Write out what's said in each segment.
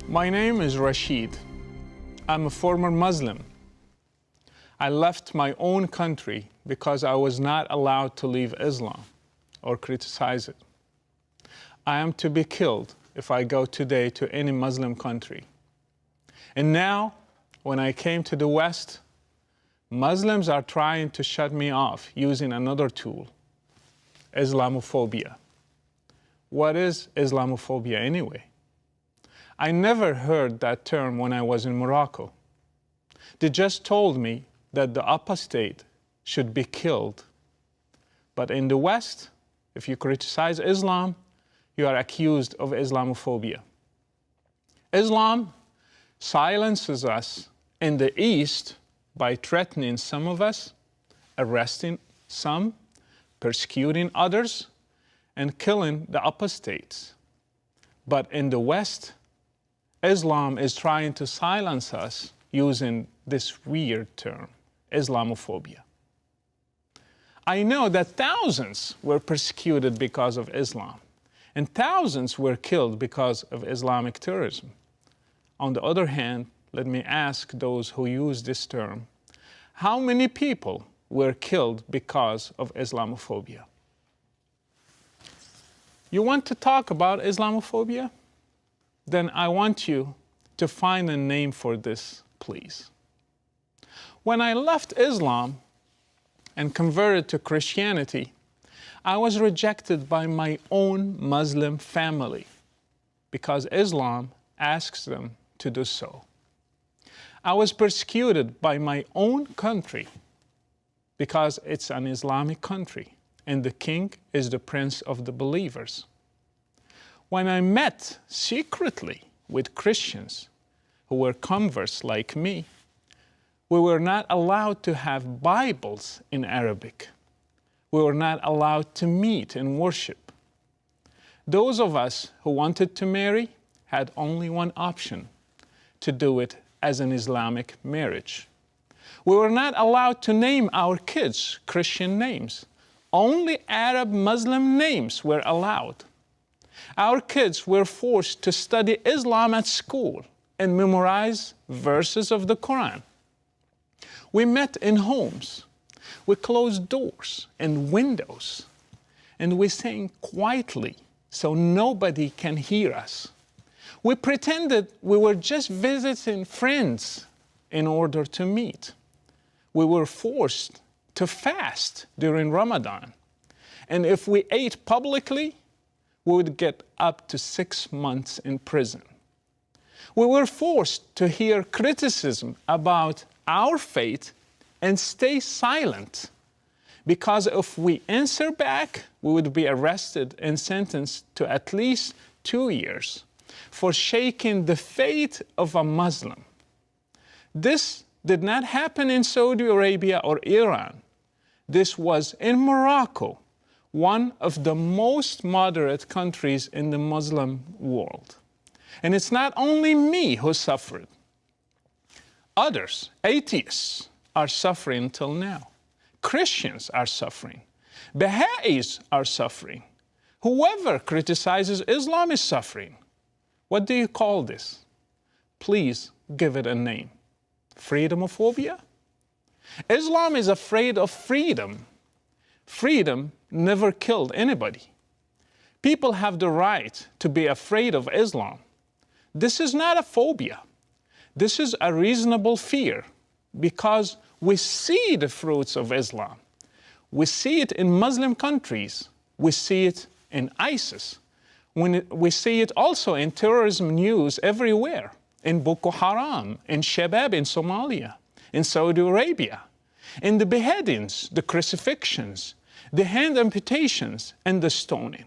My name is Rashid. I'm a former Muslim. I left my own country because I was not allowed to leave Islam or criticize it. I am to be killed if I go today to any Muslim country. And now, when I came to the West, Muslims are trying to shut me off using another tool, Islamophobia. What is Islamophobia anyway? I never heard that term when I was in Morocco. They just told me that the apostate should be killed. But in the West, if you criticize Islam, you are accused of Islamophobia. Islam silences us in the East by threatening some of us, arresting some, persecuting others, and killing the apostates. But in the West, Islam is trying to silence us using this weird term, Islamophobia. I know that thousands were persecuted because of Islam, and thousands were killed because of Islamic terrorism. On the other hand, let me ask those who use this term, how many people were killed because of Islamophobia? You want to talk about Islamophobia? Then I want you to find a name for this, please. When I left Islam and converted to Christianity, I was rejected by my own Muslim family because Islam asks them to do so. I was persecuted by my own country because it's an Islamic country and the king is the prince of the believers. When I met secretly with Christians who were converts like me, we were not allowed to have Bibles in Arabic. We were not allowed to meet and worship. Those of us who wanted to marry had only one option, to do it as an Islamic marriage. We were not allowed to name our kids Christian names. Only Arab Muslim names were allowed. Our kids were forced to study Islam at school and memorize verses of the Quran. We met in homes. We closed doors and windows, and we sang quietly so nobody can hear us. We pretended we were just visiting friends in order to meet. We were forced to fast during Ramadan, and if we ate publicly, we would get up to 6 months in prison. We were forced to hear criticism about our faith and stay silent, because if we answer back, we would be arrested and sentenced to at least 2 years for shaking the faith of a Muslim. This did not happen in Saudi Arabia or Iran. This was in Morocco, one of the most moderate countries in the Muslim world. And it's not only me who suffered. Others, atheists, are suffering till now. Christians are suffering. Baha'is are suffering. Whoever criticizes Islam is suffering. What do you call this? Please give it a name. Freedomophobia? Islam is afraid of freedom. Freedom never killed anybody. People have the right to be afraid of Islam. This is not a phobia. This is a reasonable fear because we see the fruits of Islam. We see it in Muslim countries. We see it in ISIS. We see it also in terrorism news everywhere, in Boko Haram, in Shabab in Somalia, in Saudi Arabia, in the beheadings, the crucifixions, the hand amputations, and the stoning.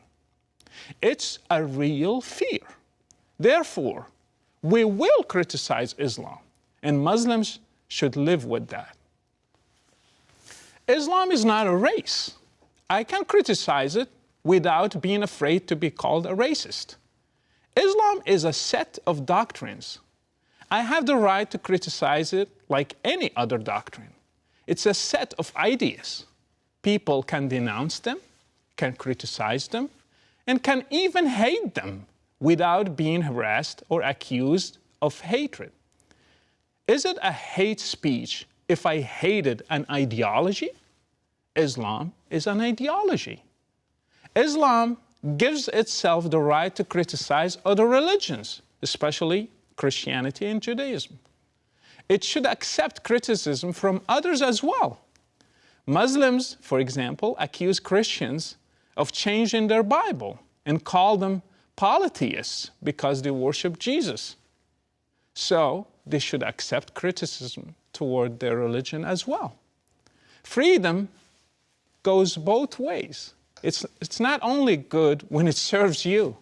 It's a real fear. Therefore, we will criticize Islam, and Muslims should live with that. Islam is not a race. I can criticize it without being afraid to be called a racist. Islam is a set of doctrines. I have the right to criticize it like any other doctrine. It's a set of ideas. People can denounce them, can criticize them, and can even hate them without being harassed or accused of hatred. Is it a hate speech if I hated an ideology? Islam is an ideology. Islam gives itself the right to criticize other religions, especially Christianity and Judaism. It should accept criticism from others as well. Muslims, for example, accuse Christians of changing their Bible and call them polytheists because they worship Jesus. So they should accept criticism toward their religion as well. Freedom goes both ways. It's not only good when it serves you.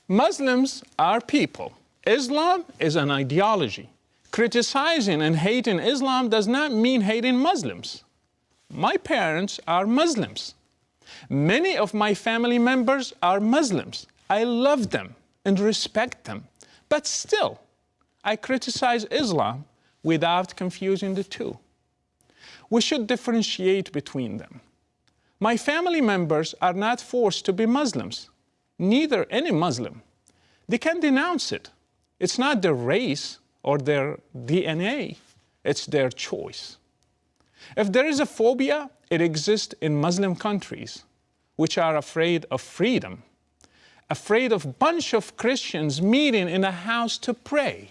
Muslims are people. Islam is an ideology. Criticizing and hating Islam does not mean hating Muslims. My parents are Muslims. Many of my family members are Muslims. I love them and respect them. But still, I criticize Islam without confusing the two. We should differentiate between them. My family members are not forced to be Muslims, neither any Muslim. They can denounce it. It's not their race or their DNA, it's their choice. If there is a phobia, it exists in Muslim countries, which are afraid of freedom, afraid of a bunch of Christians meeting in a house to pray,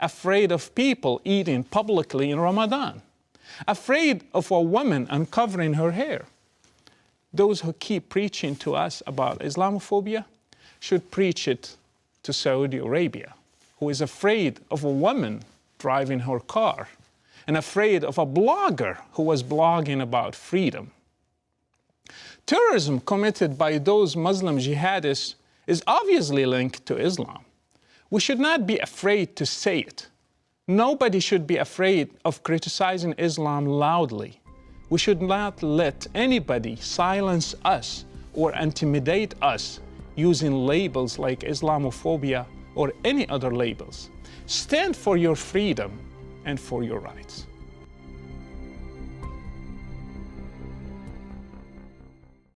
afraid of people eating publicly in Ramadan, afraid of a woman uncovering her hair. Those who keep preaching to us about Islamophobia should preach it to Saudi Arabia, who is afraid of a woman driving her car and afraid of a blogger who was blogging about freedom. Terrorism committed by those Muslim jihadists is obviously linked to Islam. We should not be afraid to say it. Nobody should be afraid of criticizing Islam loudly. We should not let anybody silence us or intimidate us using labels like Islamophobia or any other labels. Stand for your freedom and for your rights.